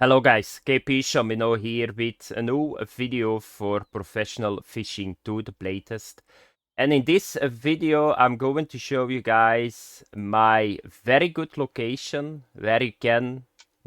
Hello guys, KP Shamino here with a new video for professional fishing to the playtest. And in this video I'm going to show you guys my very good location where you can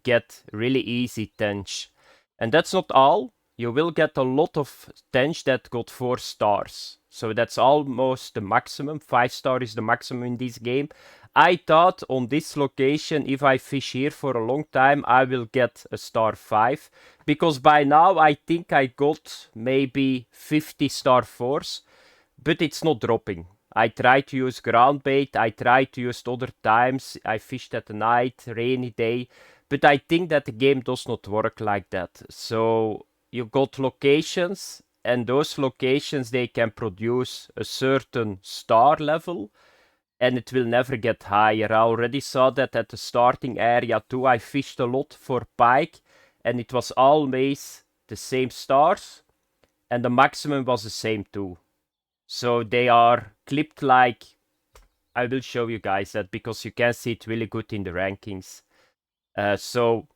get really easy tench. And that's not all. You will get a lot of tench that got 4 stars. So that's almost the maximum. 5 star is the maximum in this game. I thought on this location, if I fish here for a long time, I will get a star 5. Because by now I think I got maybe 50 star 4s. But it's not dropping. I tried to use ground bait, I tried to use other times, I fished at the night, rainy day, but I think that the game does not work like that. So you got locations, and those locations, they can produce a certain star level, and it will never get higher. I already saw that at the starting area too. I fished a lot for pike, and it was always the same stars, and the maximum was the same too. So they are clipped like, I will show you guys that because you can see it really good in the rankings. So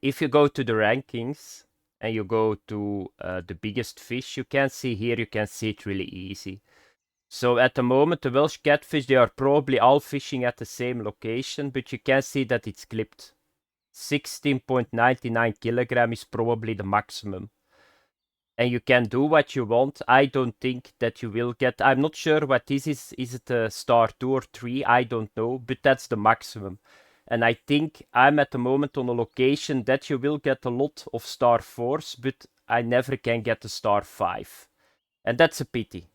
if you go to the rankings and you go to the biggest fish, you can see here, you can see it really easy. So at the moment, the Welsh catfish, they are probably all fishing at the same location, but you can see that it's clipped. 16.99 kilogram is probably the maximum. And you can do what you want. I don't think that you will get... I'm not sure what this is. Is it a star 2 or 3? I don't know. But that's the maximum. And I think I'm at the moment on a location that you will get a lot of star 4s. But I never can get a star 5. And that's a pity.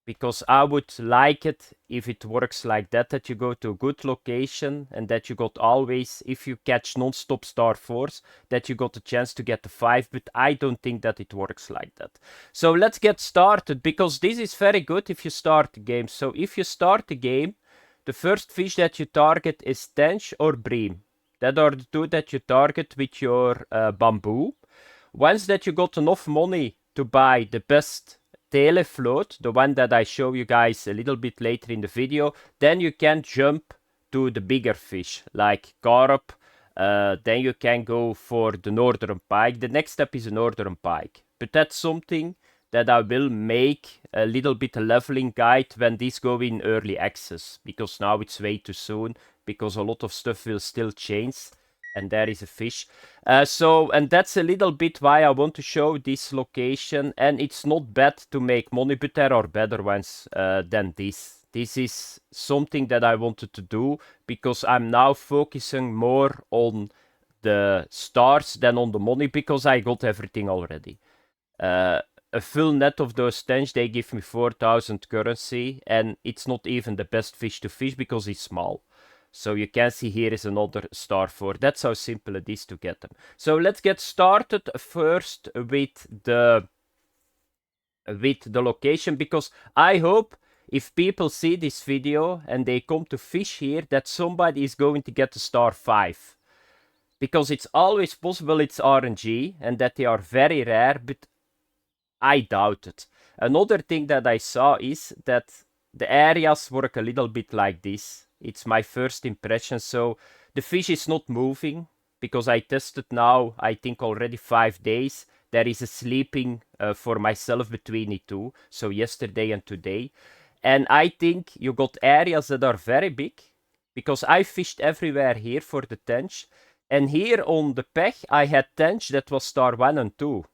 Because I would like it if it works like that you go to a good location and that you got always, if you catch non-stop star 4s, that you got a chance to get the 5, but I don't think that it works like that. So let's get started, because this is very good if you start the game. So if you start the game, the first fish that you target is tench or bream. That are the two that you target with your bamboo. Once that you got enough money to buy the best tele float, the one that I show you guys a little bit later in the video, then you can jump to the bigger fish, like carp. Then you can go for the northern pike. The next step is a northern pike. But that's something that I will make a little bit a leveling guide when these go in early access. Because now it's way too soon, because a lot of stuff will still change. And there is a fish. And that's a little bit why I want to show this location. And it's not bad to make money, but there are better ones than this. This is something that I wanted to do because I'm now focusing more on the stars than on the money, because I got everything already. A full net of those tench, they give me 4,000 currency, and it's not even the best fish to fish because it's small. So you can see here is another star 4. That's how simple it is to get them. So let's get started first with the location, because I hope if people see this video and they come to fish here, that somebody is going to get a star 5. Because it's always possible it's RNG and that they are very rare, but I doubt it. Another thing that I saw is that the areas work a little bit like this. It's my first impression. So the fish is not moving because I tested now, I think already 5 days. There is a sleeping for myself between the two. So yesterday and today. And I think you got areas that are very big, because I fished everywhere here for the tench. And here on the pech, I had tench that was star 1 and 2.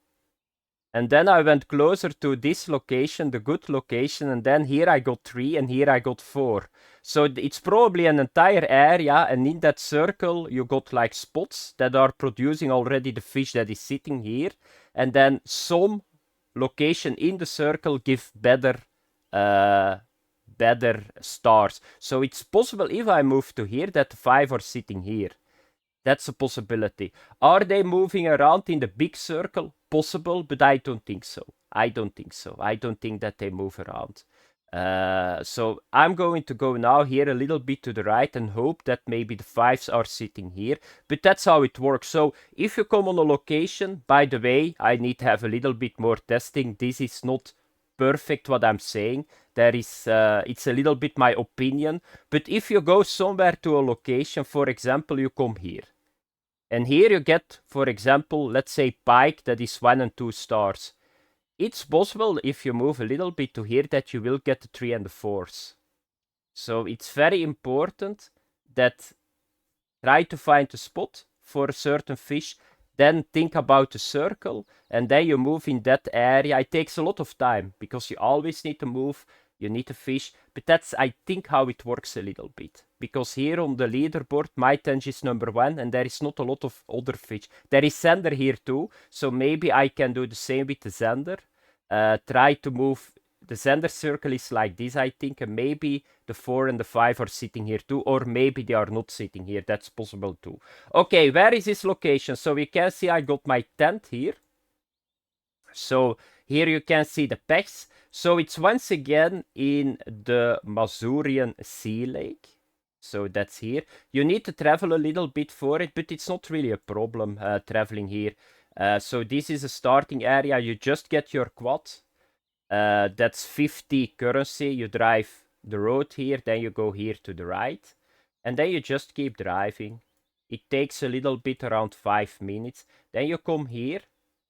And then I went closer to this location, the good location, and then here I got 3 and here I got 4. So it's probably an entire area, and in that circle you got like spots that are producing already the fish that is sitting here. And then some location in the circle give better stars. So it's possible if I move to here that the 5 are sitting here. That's a possibility. Are they moving around in the big circle? Possible, but I don't think so. I don't think so. I don't think that they move around. So I'm going to go now here a little bit to the right and hope that maybe the 5s are sitting here. But that's how it works. So if you come on a location, by the way, I need to have a little bit more testing. This is not perfect what I'm saying. There is, it's a little bit my opinion. But if you go somewhere to a location, for example, you come here. And here you get, for example, let's say pike that is 1 and 2 stars. It's possible if you move a little bit to here that you will get the 3 and the 4s. So it's very important that try to find a spot for a certain fish, then think about the circle, and then you move in that area. It takes a lot of time because you always need to move, you need to fish, but that's, I think, how it works a little bit. Because here on the leaderboard, my Tench is number 1, and there is not a lot of other fish. There is Zander here too, so maybe I can do the same with the Zander. Try to move. The Zander circle is like this, I think, and maybe the 4 and the 5 are sitting here too, or maybe they are not sitting here. That's possible too. Okay, where is this location? So you can see I got my tent here. So here you can see the pecks. So it's once again in the Masurian Sea Lake. So that's here. You need to travel a little bit for it, but it's not really a problem traveling here. So this is a starting area. You just get your quad. That's 50 currency. You drive the road here, then you go here to the right, and then you just keep driving. It takes a little bit, around 5 minutes. Then you come here,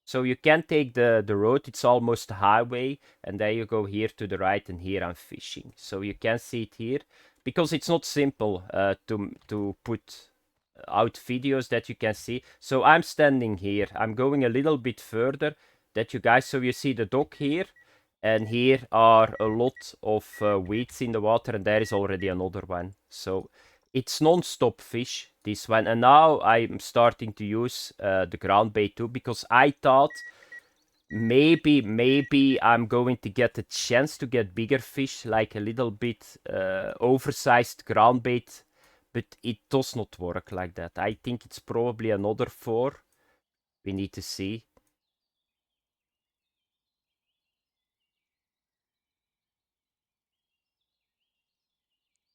so you can take the road. It's almost a highway, and then you go here to the right, and here I'm fishing. So you can see it here, because it's not simple to put out videos that you can see. So I'm standing here. I'm going a little bit further that you guys, so you see the dock here. And here are a lot of weeds in the water, and there is already another one. So it's non-stop fish, this one. And now I'm starting to use the ground bait too, because I thought maybe I'm going to get a chance to get bigger fish, like a little bit oversized ground bait. But it does not work like that. I think it's probably another 4. We need to see.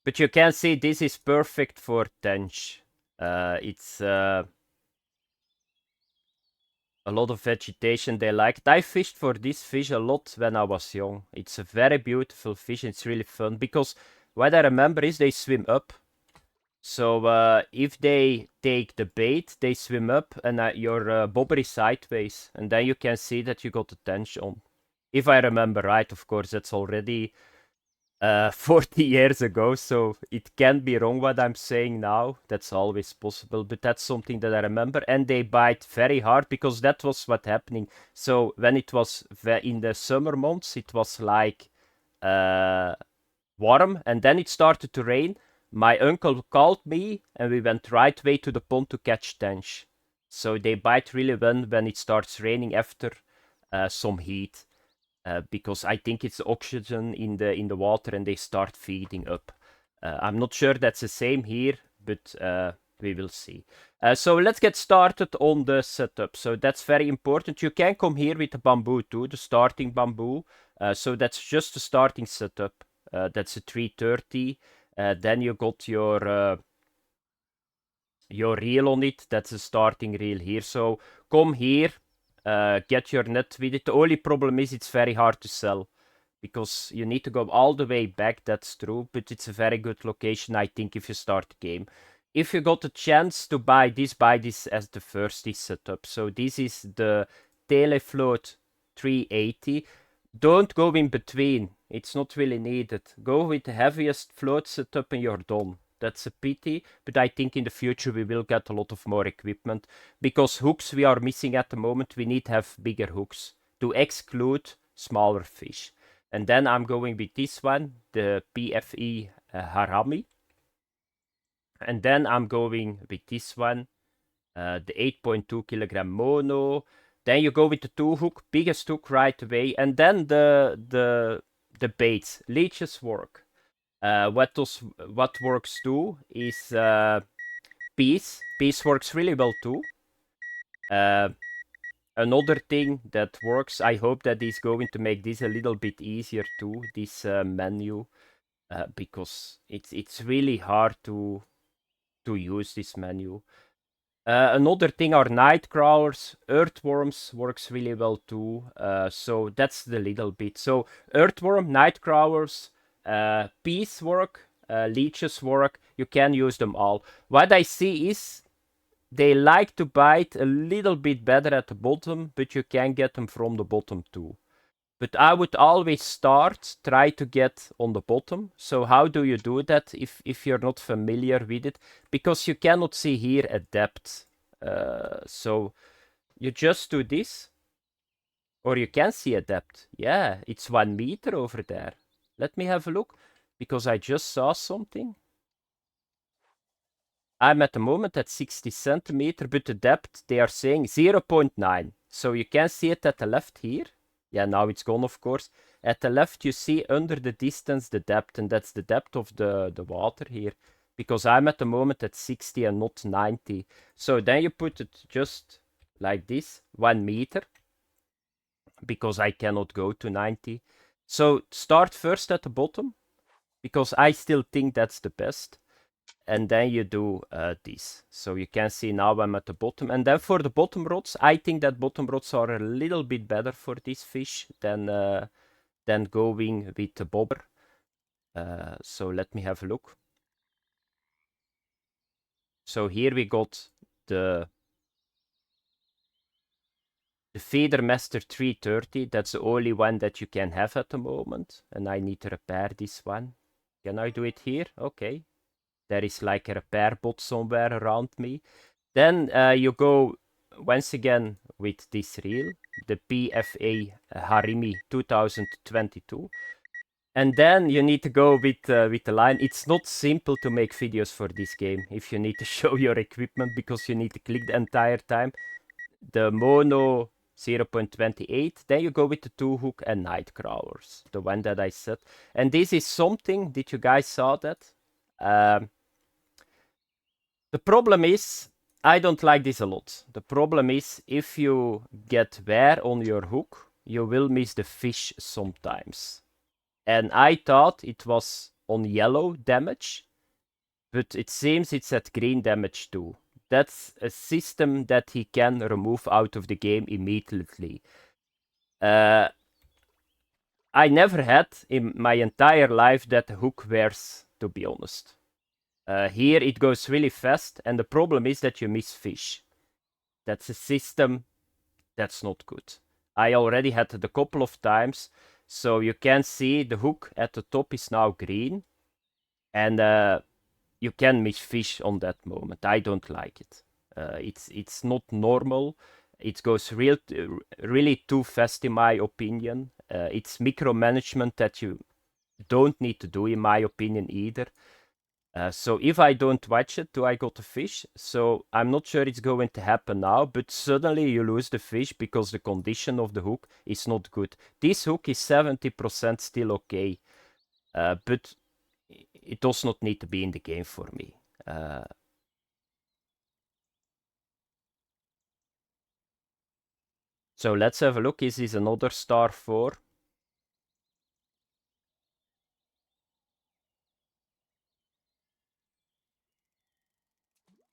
But you can see this is perfect for Tench. It's a lot of vegetation they liked. I fished for this fish a lot when I was young. It's a very beautiful fish. It's really fun because what I remember is they swim up. So if they take the bait, they swim up and your bobber is sideways. And then you can see that you got the Tench on. If I remember right, of course, that's already 40 years ago, so it can be wrong what I'm saying now. That's always possible, but that's something that I remember. And they bite very hard because that was what happening. So when it was in the summer months, it was like warm, and then it started to rain. My uncle called me, and we went right way to the pond to catch tench. So they bite really when it starts raining after some heat. Because I think it's oxygen in the water and they start feeding up. I'm not sure that's the same here, but we will see. So let's get started on the setup. So that's very important. You can come here with the bamboo too, the starting bamboo. So that's just the starting setup. That's a 330. Then you got your reel on it. That's a starting reel here. So come here. Get your net with it. The only problem is it's very hard to sell because you need to go all the way back, that's true, but it's a very good location, I think, if you start the game. If you got a chance to buy this as the first setup. So this is the Telefloat 380. Don't go in between, it's not really needed. Go with the heaviest float setup and you're done. That's a pity, but I think in the future we will get a lot of more equipment. Because hooks we are missing at the moment, we need to have bigger hooks to exclude smaller fish. And then I'm going with this one, the PFE Harami. And then I'm going with this one, the 8.2 kilogram mono. Then you go with the 2 hook, biggest hook right away. And then the baits, leeches work. What works too is Peace. Peace works really well too. Another thing that works, I hope that is going to make this a little bit easier too, this menu, because it's really hard to use this menu. Another thing are night crawlers. Earthworms works really well too. So that's the little bit. So earthworm, night crawlers, peace work, leeches work. You can use them all. What I see is they like to bite a little bit better at the bottom, but you can get them from the bottom too. But I would always try to get on the bottom. So how do you do that if you're not familiar with it? Because you cannot see here a depth. So you just do this. Or you can see a depth. Yeah, it's 1 meter over there. Let me have a look. Because I just saw something. I'm at the moment at 60 centimeter, but the depth, they are saying 0.9. So you can see it at the left here. Yeah, now it's gone, of course. At the left, you see under the distance the depth, and that's the depth of the water here. Because I'm at the moment at 60 and not 90. So then you put it just like this, 1 meter. Because I cannot go to 90. So start first at the bottom, because I still think that's the best. And then you do this. So you can see now I'm at the bottom. And then for the bottom rods, I think that bottom rods are a little bit better for this fish than going with the bobber. So let me have a look. So here we got the Feeder Master 330. That's the only one that you can have at the moment. And I need to repair this one. Can I do it here? Okay. There is like a repair bot somewhere around me. Then you go once again with this reel, the PFA Harimi 2022. And then you need to go with the line. It's not simple to make videos for this game if you need to show your equipment, because you need to click the entire time. The mono 0.28. Then you go with the 2-hook and night crawlers, the one that I said. And this is something, did you guys saw that? The problem is, I don't like this a lot. The problem is, if you get wear on your hook, you will miss the fish sometimes. And I thought it was on yellow damage, but it seems it's at green damage too. That's a system that he can remove out of the game immediately. I never had in my entire life that the hook wears, to be honest. Here it goes really fast, and the problem is that you miss fish. That's a system that's not good. I already had it a couple of times, so you can see the hook at the top is now green, and you can miss fish on that moment. I don't like it. It's not normal. It goes really too fast, in my opinion. It's micromanagement that you don't need to do, in my opinion, either. So if I don't watch it, do I got the fish? So I'm not sure it's going to happen now, but suddenly you lose the fish because the condition of the hook is not good. This hook is 70% still okay, but it does not need to be in the game for me. So let's have a look. Is this another star 4?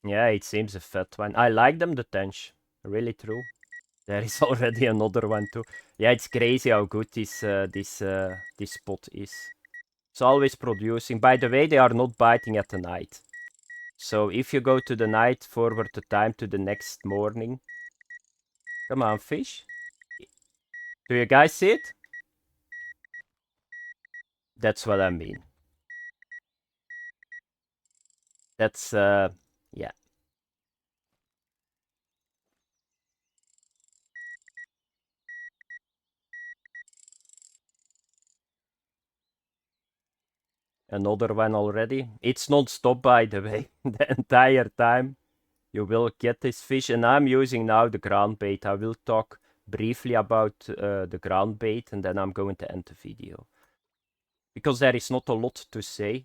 Yeah, it seems a fat one. I like them, the Tench. Really true. There is already another one too. Yeah, it's crazy how good this spot is. It's always producing. By the way, they are not biting at the night. So if you go to the night, forward the time to the next morning. Come on, fish. Do you guys see it? That's what I mean. That's, yeah. Another one already. It's non-stop, by the way, the entire time. You will get this fish, and I'm using now the ground bait. I will talk briefly about the ground bait, and then I'm going to end the video. Because there is not a lot to say.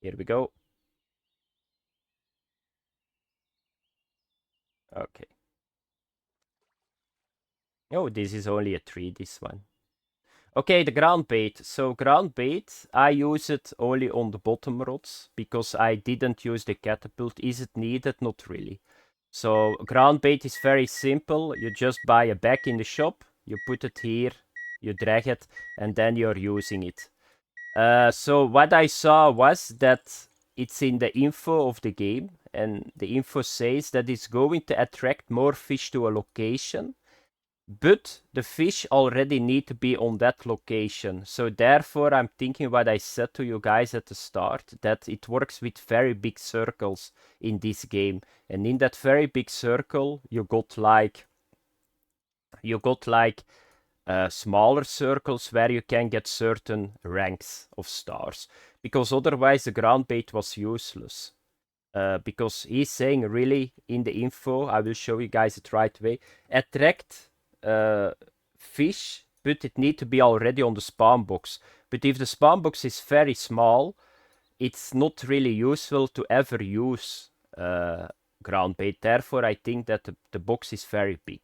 Here we go. Okay. Oh, this is only a 3, this one. Okay, the ground bait. So ground bait, I use it only on the bottom rods, because I didn't use the catapult. Is it needed? Not really. So ground bait is very simple. You just buy a bag in the shop, you put it here, you drag it, and then you're using it. So what I saw was that it's in the info of the game, and the info says that it's going to attract more fish to a location, but the fish already need to be on that location. So therefore I'm thinking what I said to you guys at the start, that it works with very big circles in this game, and in that very big circle you got like smaller circles where you can get certain ranks of stars, because otherwise the ground bait was useless. Because he's saying really in the info, I will show you guys it right away, attract fish, but it need to be already on the spawn box. But if the spawn box is very small, it's not really useful to ever use ground bait. Therefore I think that the box is very big.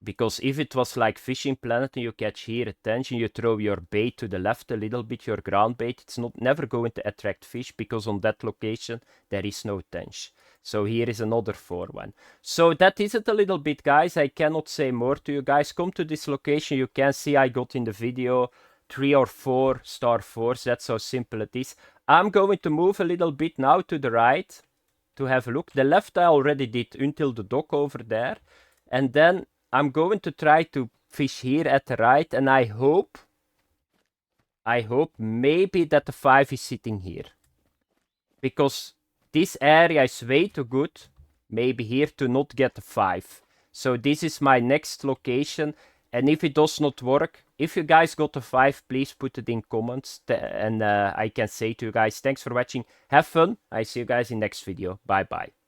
Because if it was like Fishing Planet and you catch here a tench and you throw your bait to the left a little bit, your ground bait, it's never going to attract fish, because on that location there is no tench. So here is another 4-1. So that is it a little bit, guys. I cannot say more to you guys. Come to this location. You can see I got in the video 3 or 4 star 4s. That's how simple it is. I'm going to move a little bit now to the right to have a look. The left I already did until the dock over there. And then I'm going to try to fish here at the right, and I hope maybe that the 5 is sitting here. Because this area is way too good, maybe here, to not get the 5. So this is my next location, and if it does not work, if you guys got a 5, please put it in comments, and I can say to you guys, thanks for watching, have fun, I see you guys in next video, bye bye.